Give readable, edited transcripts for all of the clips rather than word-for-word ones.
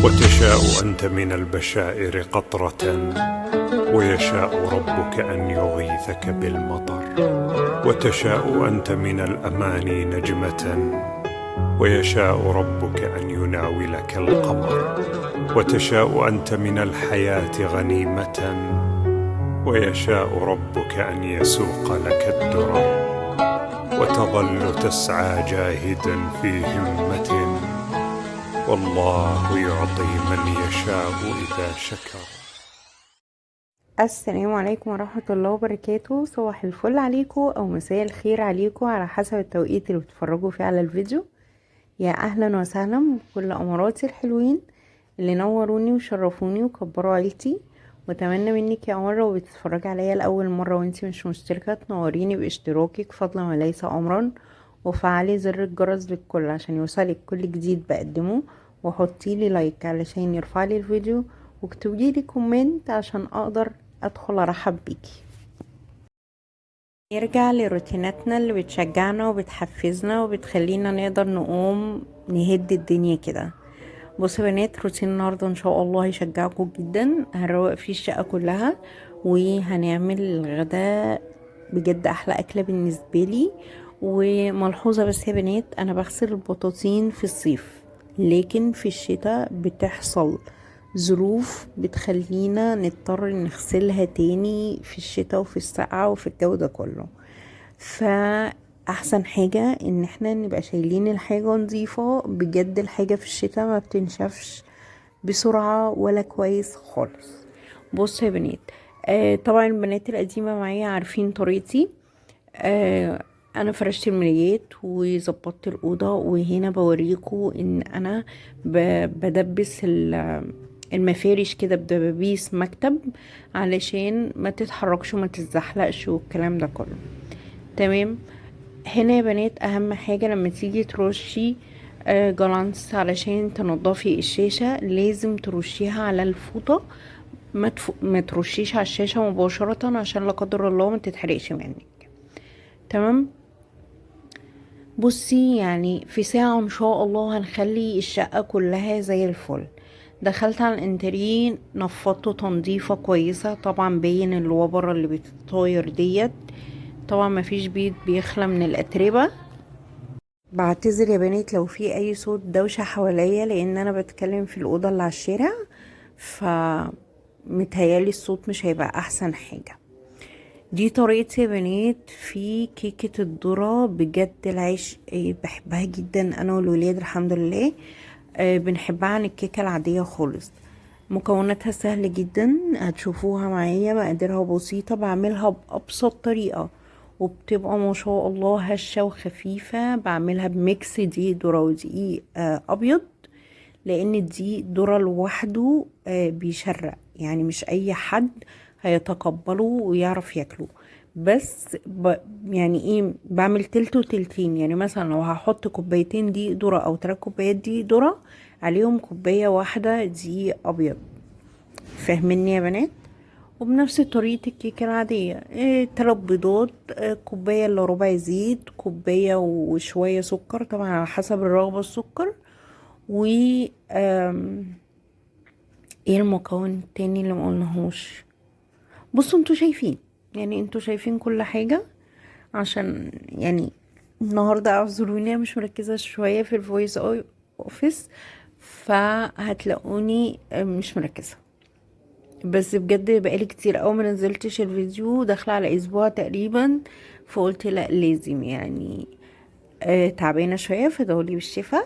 وتشاء أنت من البشائر قطرة، ويشاء ربك أن يغيثك بالمطر. وتشاء أنت من الأماني نجمة، ويشاء ربك أن يناولك القمر. وتشاء أنت من الحياة غنيمة، ويشاء ربك أن يسوق لك الدرر. وتظل تسعى جاهدا في همة، والله يعطي من يشاء إذا شكر. السلام عليكم ورحمة الله وبركاته. صباح الفل عليكم او مساء الخير عليكم على حسب التوقيت اللي بتتفرجوا فيه على الفيديو. يا اهلا وسهلا بكل اماراتي الحلوين اللي نوروني وشرفوني وكبروا عيلتي. واتمنى منك يا مرة وبتتفرجي عليا لاول مرة وانتي مش مشتركة تنوريني باشتراكك فضلا وليس امرا، وفعلي زر الجرس للكل عشان يوصلك كل جديد بقدمه، وحطيلي لايك علشان يرفعلي الفيديو، واكتبيلي كومنت عشان اقدر ادخل ارحب بيكي. نرجع لروتيناتنا اللي بتشجعنا وبتحفزنا وبتخلينا نقدر نقوم نهد الدنيا كده. بصوا يا بنات، روتين النهارده ان شاء الله هيشجعكم جدا. هنروق فيه الشقه كلها وهنعمل الغداء، بجد احلى اكله بالنسبه لي. وملحوظه بس يا بنات، انا بغسل البطاطين في الصيف، لكن في الشتاء بتحصل ظروف بتخلينا نضطر نغسلها تاني في الشتاء وفي السقعة وفي الجو ده كله. فأحسن حاجة ان احنا نبقى شايلين الحاجة نظيفة. بجد الحاجة في الشتاء ما بتنشفش بسرعة ولا كويس خالص. بصوا يا بنات، طبعا البنات القديمة معايا عارفين طريقتي. انا فرشت الملايات وظبطت الاوضه، وهنا بوريكم ان انا بدبس المفارش كده بدبابيس مكتب علشان ما تتحركش وما تتزحلقش والكلام ده كله. تمام. هنا يا بنات اهم حاجه لما تيجي ترشي جلانس علشان تنضفي الشاشه، لازم ترشيها على الفوطه، ما ترشيش على الشاشه مباشره عشان لا قدر الله ما تتحرقش منك. تمام. بصي يعني في ساعة ان شاء الله هنخلي الشقة كلها زي الفل. دخلت على الانتريه نفضته تنظيفة كويسة، طبعا باين الوبرة اللي بتطاير ديت. طبعا مفيش بيت بيخلى من الاتربة. بعتذر يا بنات لو في اي صوت دوشة حواليا، لان انا بتكلم في الاوضة اللي على الشارع، فمتهيالي الصوت مش هيبقى احسن حاجة. دي طريقتي يا بنات في كيكة الذرة. بجد العيش بحبها جدا انا والولاد الحمد لله. بنحبها عن الكيكة العادية خالص. مكوناتها سهل جدا، هتشوفوها معايا، مقاديرها بسيطة، بعملها بأبسط طريقة وبتبقى ما شاء الله هشة وخفيفة. بعملها بميكس دقيق ذرة ودقيق أبيض، لأن الدقيق ذرة لوحده بيشرق، يعني مش أي حد هيتقبله ويعرف ياكله. بس يعني ايه، بعمل تلت وتلتين. يعني مثلا لو هحط كوبايتين دقيق ذرة او 3 كوبايات دقيق ذرة، عليهم كوباية واحدة دقيق ابيض. فاهميني يا بنات؟ وبنفس طريقة الكيكة العادية، 3 بيضات، كوباية الا ربع زيت، كوباية وشوية سكر طبعا على حسب الرغبة السكر. و ايه المكون التاني اللي مقلناهوش؟ بصوا انتوا شايفين، يعني انتوا شايفين كل حاجة. عشان يعني النهاردة اعذروني مش مركزة شوية في الفويس اوفيس، فهتلاقوني مش مركزة. بس بجد بقالي كتير اوي ما نزلتش الفيديو، داخلة على اسبوع تقريبا، فقلت لا لازم يعني. تعبانة شوية، فدعولي بالشفا،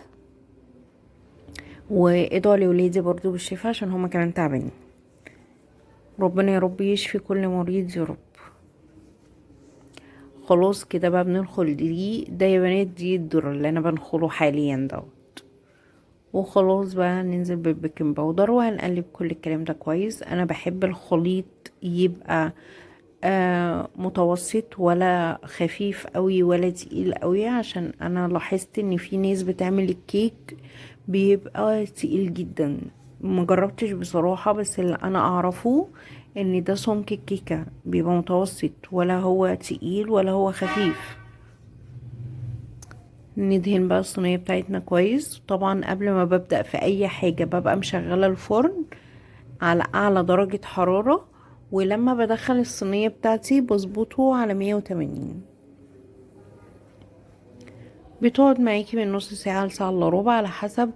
وادعوا لولادي برضو بالشفا عشان هما كمان تعبانين. ربنا يا رب يشفي كل مريض يا رب. خلاص كده بقى بندخل ده يا بنات دي الذرة اللي انا بنخله حاليا دوت. وخلاص بقى ننزل بالبيكنج باودر وهنقلب كل الكلام ده كويس. انا بحب الخليط يبقى متوسط، ولا خفيف قوي ولا تقيل قوي، عشان انا لاحظت ان في ناس بتعمل الكيك بيبقى تقيل جدا. ما جربتش بصراحة، بس اللي انا اعرفه ان ده سمك الكيكة بيبقى متوسط، ولا هو تقيل ولا هو خفيف. ندهن بقى الصينية بتاعتنا كويس. طبعا قبل ما ببدأ في اي حاجة ببقى مشغلة الفرن على اعلى درجة حرارة، ولما بدخل الصينية بتاعتي بظبطه على 180. بتقعد معاكي من نص ساعة لساعة الا ربع على حسب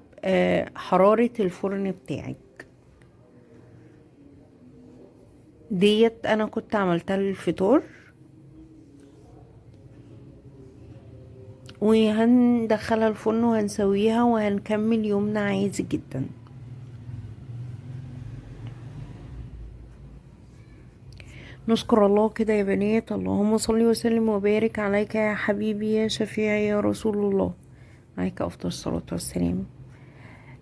حرارة الفرن بتاعك. ديت انا كنت عملتها للفطار، وهندخلها الفرن وهنسويها وهنكمل يومنا عادي جدا. نشكر الله كده يا بنات. اللهم صل وسلم وبارك عليك يا حبيبي يا شفيعي يا رسول الله، عليك افضل الصلاة والسلام.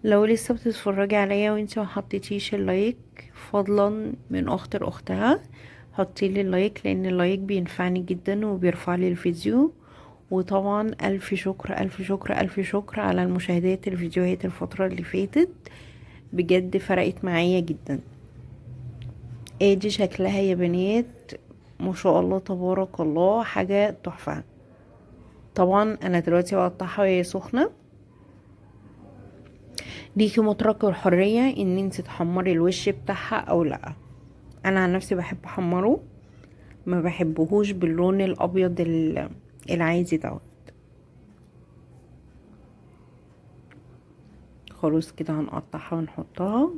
لو لسه بتتفرجي عليا وانت ما حطيتيش اللايك، فضلا من اخت لاختها حطي لي اللايك، لان اللايك بينفعني جدا وبيرفع لي الفيديو. وطبعا الف شكر الف شكر الف شكر على المشاهدات الفيديوهات الفترة اللي فاتت، بجد فرقت معايا جدا. ادي شكلها يا بنات، ما شاء الله تبارك الله، حاجة تحفة. طبعا انا دلوقتي بقطعها وهي سخنة. ليكي مطلق الحرية ان انت تحمري الوش بتاعها او لا. انا عن نفسي بحب احمره، ما بحبهوش باللون الابيض العادي دوت. خلاص كده هنقطعها ونحطها.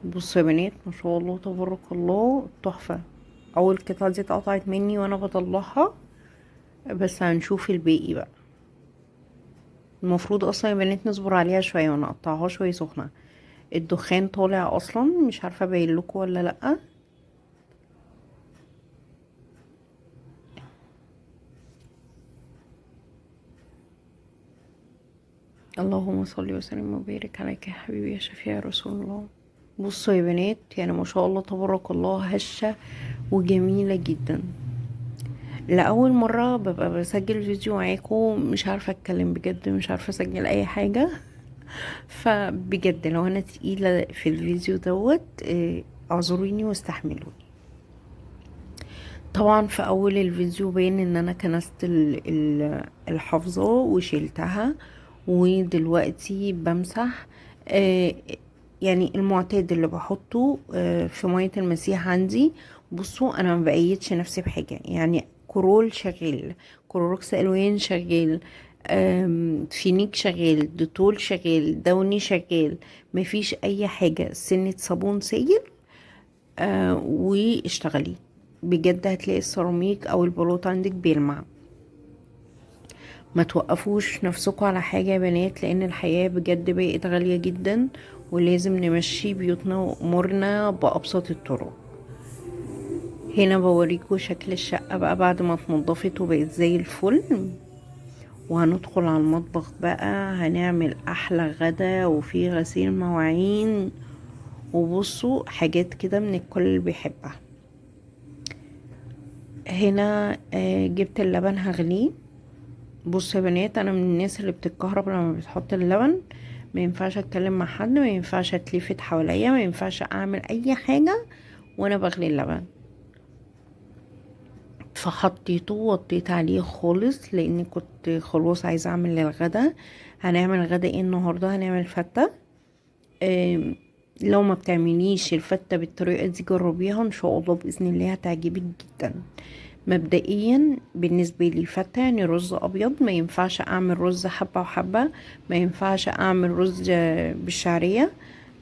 بصوا يا بنات، ما شاء الله تبارك الله، تحفة. اول قطعة دي اتقطعت مني وانا بطلعها، بس هنشوف الباقي بقى. المفروض اصلا يا بنات نصبر عليها شوية وانا اقطعهاش وهي سخنة. الدخان طالع اصلا، مش عارفة باين لكم ولا لأ. اللهم صل وسلم وبارك عليك يا حبيبي يا شفيع يا رسول الله. بصوا يا بنات، يعني ما شاء الله تبارك الله، هشة وجميلة جدا. لأول مرة ببقى بسجل فيديو معاكم، مش عارفة اتكلم بجد، مش عارفة اسجل اي حاجة. فبجد لو انا تقيلة في الفيديو دوت اعذروني واستحملوني. طبعا في اول الفيديو باين ان انا كنست الحافظة وشيلتها، ودلوقتي بمسح يعني المعتاد اللي بحطه في مية المسيح عندي. بصوا انا ما بقيتش نفسي بحاجة، يعني كرول شغال، كلوروكس الوان شغال، فينيك شغال، ديتول شغال، دوني شغال، مفيش اي حاجة. سنة صابون سائل واشتغلي بجد، هتلاقي السيراميك او البلاط عندك بيلمع. ما توقفوش نفسكم على حاجة يا بنات، لان الحياة بجد بقت غالية جدا، ولازم نمشي بيوتنا وامورنا بابسط الطرق. هنا بوريكم شكل الشقة بقى بعد ما اتنضفت وبقت زي الفل. وهندخل على المطبخ بقى، هنعمل احلى غدا وفي غسيل مواعين، وبصوا حاجات كده من الكل اللي بيحبها. هنا جبت اللبن هغليه. بصوا يا بنات، انا من الناس اللي بتتكهرب لما بتحط اللبن. ما ينفعش اتكلم مع حد، ما ينفعش اتلفت حواليا، ما ينفعش اعمل اي حاجة وانا بغلي اللبن. فحطيته ووطيت عليه خالص، لاني كنت خلاص عايزة اعمل للغدا. هنعمل غدا ايه النهاردة؟ هنعمل فتة. لو ما بتعمليش الفتة بالطريقة دي جربيها، ان شاء الله بإذن الله هتعجبك جدا. مبدئيا بالنسبة لي فتة يعني رز ابيض، ما ينفعش اعمل رز حبة وحبة، ما ينفعش اعمل رز بالشعرية،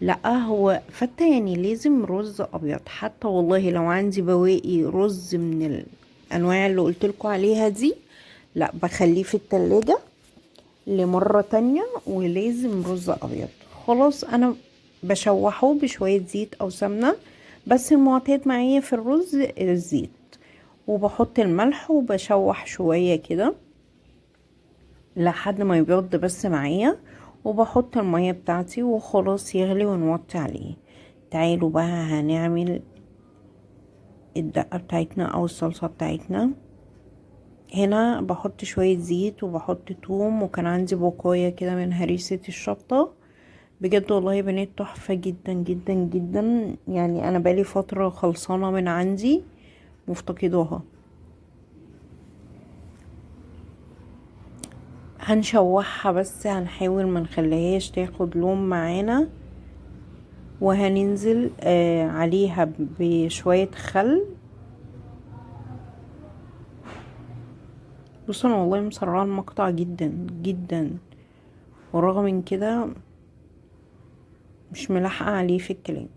لا هو فتة يعني لازم رز ابيض. حتى والله لو عندي بواقي رز من الانواع اللي قلتلكوا عليها دي، لا بخليه في التلاجة لمرة تانية، ولازم رز ابيض. خلاص انا بشوحه بشوية زيت او سمنة، بس المعتاد معايا في الرز الزيت، وبحط الملح وبشوح شوية كده لحد ما يبيض بس معايا، وبحط المية بتاعتي وخلاص يغلي ونوطي عليه. تعالوا بقى هنعمل الدقة بتاعتنا او الصلصة بتاعتنا. هنا بحط شوية زيت وبحط توم، وكان عندي بقايا كده من هريسة الشطة، بجد والله يا بنات تحفة جدا جدا جدا. يعني انا بقالي فترة خلصانة من عندي مفتقداها. هنشوحها بس هنحاول ما نخليهاش تاخد لون معانا، وهننزل عليها بشوية خل. بصوا انا والله مسرعة المقطع جدا جدا، ورغم من كده مش ملاحقة عليه في الكلام.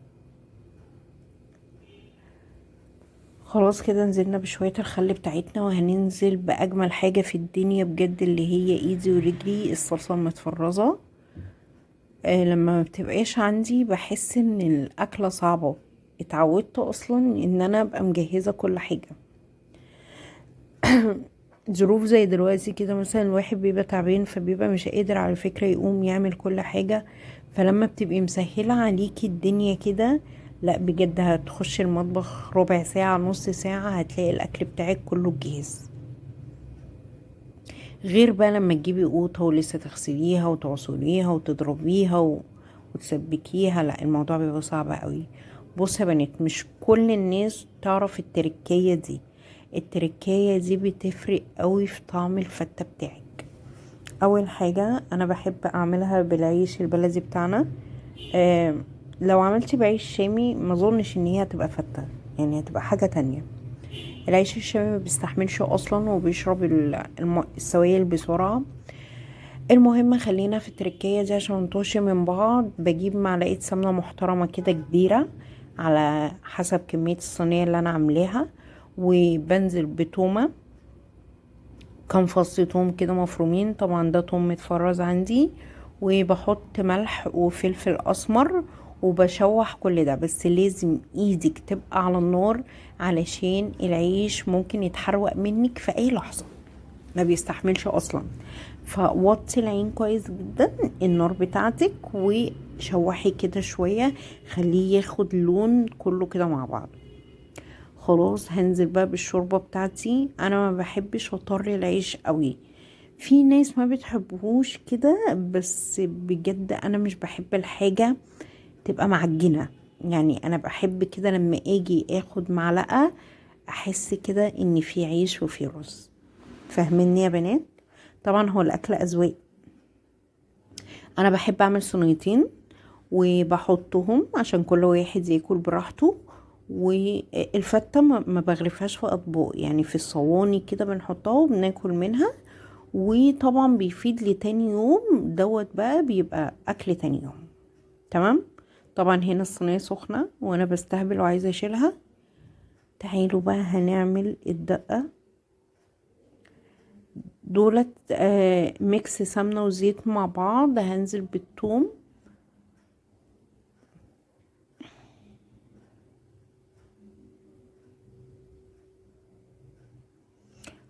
خلاص كده نزلنا بشوية الخل بتاعتنا، وهننزل بأجمل حاجة في الدنيا بجد اللي هي ايدي ورجلي، الصلصة المتفرزة. لما ما بتبقاش عندي بحس ان الأكلة صعبة. اتعودت اصلا ان انا ابقى مجهزة كل حاجة. ظروف زي دلوقتي كده مثلا الواحد بيبقى تعبان، فبيبقى مش قادر على فكرة يقوم يعمل كل حاجة. فلما بتبقي مسهلة عليكي الدنيا كده، لا بجد هتخش المطبخ ربع ساعة نص ساعة هتلاقي الأكل بتاعك كله جاهز. غير بقى لما تجيبي قوطة ولسه تغسليها وتعصريها وتضربيها وتسبكيها، لا الموضوع بيبقى صعب قوي. بص يا بنات، مش كل الناس تعرف التركية دي. التركية دي بتفرق قوي في طعم الفتة بتاعك. اول حاجة انا بحب اعملها بالعيش البلدي بتاعنا. آه لو عملتي بعيش شامي ما اظنش ان هي هتبقى فتة، يعني هتبقى حاجة تانية. العيش الشامي ما بيستحملش اصلا وبيشرب السوائل بسرعة. المهم خلينا في التركية دي عشان نطوش من بعض. بجيب معلقة سمنة محترمة كده كبيرة على حسب كمية الصينية اللي انا عاملاها، وبنزل بتومة، كام فص توم كده مفرومين، طبعا ده توم متفرز عندي، وبحط ملح وفلفل اسمر، وبشوح كل ده. بس لازم ايدك تبقى على النار علشان العيش ممكن يتحرق منك في اي لحظة، ما بيستحملش اصلا. فوطي العين كويس جدا النار بتاعتك، وشوحي كده شوية، خليه ياخد لون كله كده مع بعض. خلاص هنزل بقى بالشوربة بتاعتي. انا ما بحبش اطر العيش قوي، في ناس ما بتحبهوش كده، بس بجد انا مش بحب الحاجة تبقى معجنة. يعني انا بحب كده لما اجي اخد معلقة احس كده ان في عيش وفي رز. فاهميني يا بنات؟ طبعا هو الاكل اذواق. انا بحب اعمل صينيتين وبحطهم عشان كل واحد ياكل براحته. والفتة ما بغرفهاش في اطباق، يعني في الصواني كده بنحطها وبناكل منها. وطبعا بيفيد لتاني يوم دوت، بقى بيبقى اكل تاني يوم. تمام. طبعا هنا الصينية سخنة وانا بستهبل وعايزة اشيلها. تعالوا بقى هنعمل الدقة دولت. ميكس سمنة وزيت مع بعض. هنزل بالثوم،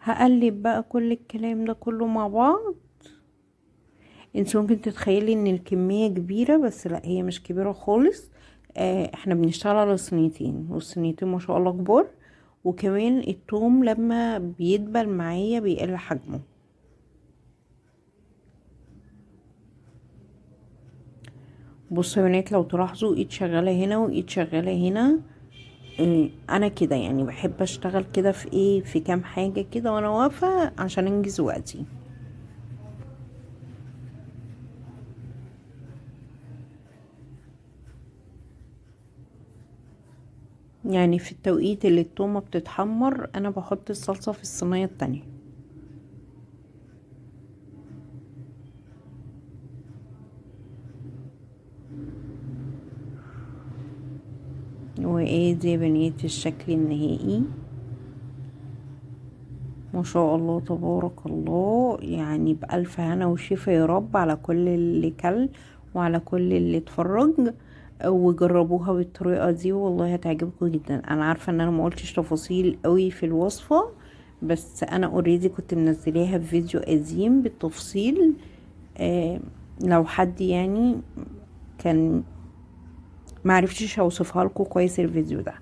هقلب بقى كل الكلام ده كله مع بعض. انت ممكن تتخيلي ان الكمية كبيرة، بس لا هي مش كبيرة خالص. احنا بنشتغل على صينيتين، والصينيتين ما شاء الله كبار. وكمان الثوم لما بيدبل معايا بيقل حجمه. بصوا يا بنات، لو تلاحظوا ايد شغالة هنا وايد شغالة هنا. انا كده يعني بحب اشتغل كده في ايه، في كام حاجة كده وانا واقفة عشان انجز وقتي. يعني في التوقيت اللي التومة بتتحمر انا بحط الصلصة في الصينية التانية. وايه دي بنية الشكل النهائي. ما شاء الله تبارك الله، يعني بألف هنا وشفا يا رب على كل اللي كل وعلى كل اللي اتفرج. وجربوها بالطريقة دي والله هتعجبكم جدا. انا عارفة ان انا ما قلتش تفاصيل قوي في الوصفة، بس انا اوريدي كنت منزلاها في فيديو قديم بالتفصيل. آه لو حد يعني كان معرفتش اوصفها لكم كويس الفيديو ده.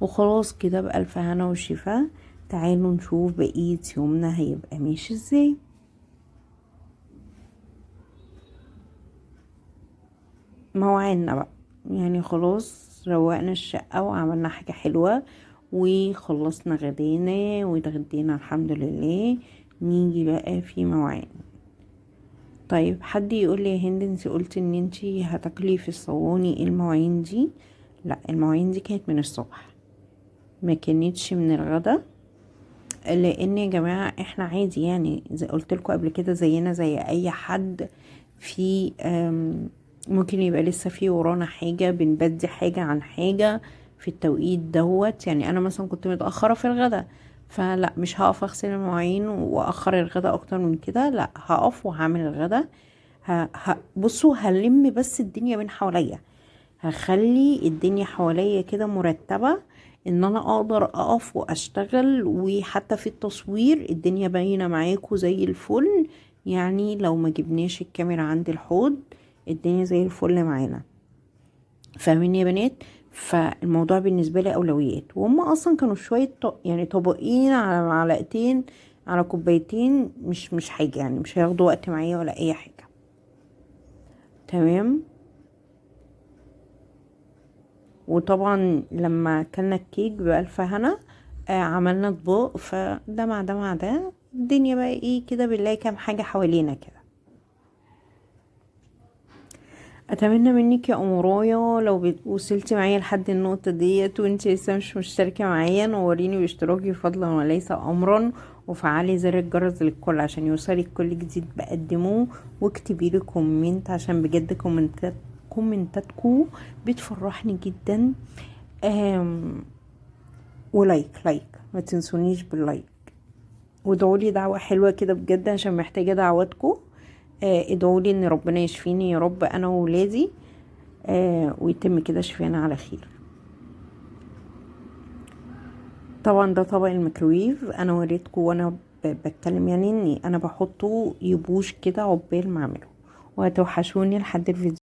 وخلاص كده بألف هنا وشفا. تعالوا نشوف بقية يومنا هيبقى ماشي ازاي. موعدنا بقى، يعني خلاص روقنا الشقة وعملنا حاجة حلوة وخلصنا غدانا واتغدينا الحمد لله. نيجي بقى في مواعين. طيب حد يقول لي يا هند انتي قلتي ان انتي هتاكلي في الصواني، ايه المواعين دي؟ لا، المواعين دي كانت من الصبح، ما كانتش من الغدا. لان يا جماعة احنا عادي، يعني زي قلت لكم قبل كده، زينا زي اي حد. في ممكن يبقى لسه في ورانا حاجة، بنبدي حاجة عن حاجة في التوقيت دوت. يعني انا مثلا كنت متأخرة في الغدا، فلا مش هقف اغسل المواعين واخر الغدا اكتر من كده، لا هقف وهعمل الغدا. بصوا هلم بس الدنيا من حواليا، هخلي الدنيا حواليا كده مرتبة، ان انا اقدر اقف واشتغل. وحتى في التصوير الدنيا باينة معاكم زي الفل، يعني لو ما جبناش الكاميرا عند الحوض الدنيا زي الفل معانا. فاهمين يا بنات؟ فالموضوع بالنسبة لي اولويات، وهم اصلا كانوا شوية يعني طبقين على معلقتين على كوبايتين، مش حاجة يعني، مش هياخدوا وقت معايا ولا اي حاجة. تمام. وطبعا لما كلنا الكيك بألف هنا، عملنا اطباق، فده مع ده مع ده الدنيا بقى ايه كده، بنلاقي كام حاجة حوالينا كده. اتمنى منك يا امورايا لو وصلتي معايا لحد النقطة ديت وانت لسه مش مشتركة معايا، نوريني باشتراكي فضلا وليس امرا، وفعلي زر الجرس للكل عشان يوصلك كل جديد بقدمه. واكتبي لي كومنت عشان بجد كومنتاتكو بتفرحني جدا. آم ولايك ما تنسونيش باللايك، وادعوا لي دعوة حلوة كده بجد عشان محتاجة دعواتكم. ادعوا لي ان ربنا يشفيني يا رب انا وولادي، ويتم كده شفينا على خير. طبعا ده طبق الميكرويف، انا وريتكم وانا بتكلم يعني اني انا بحطه يبوش كده عقبال ما اعمله. وهتوحشوني لحد الفيديو.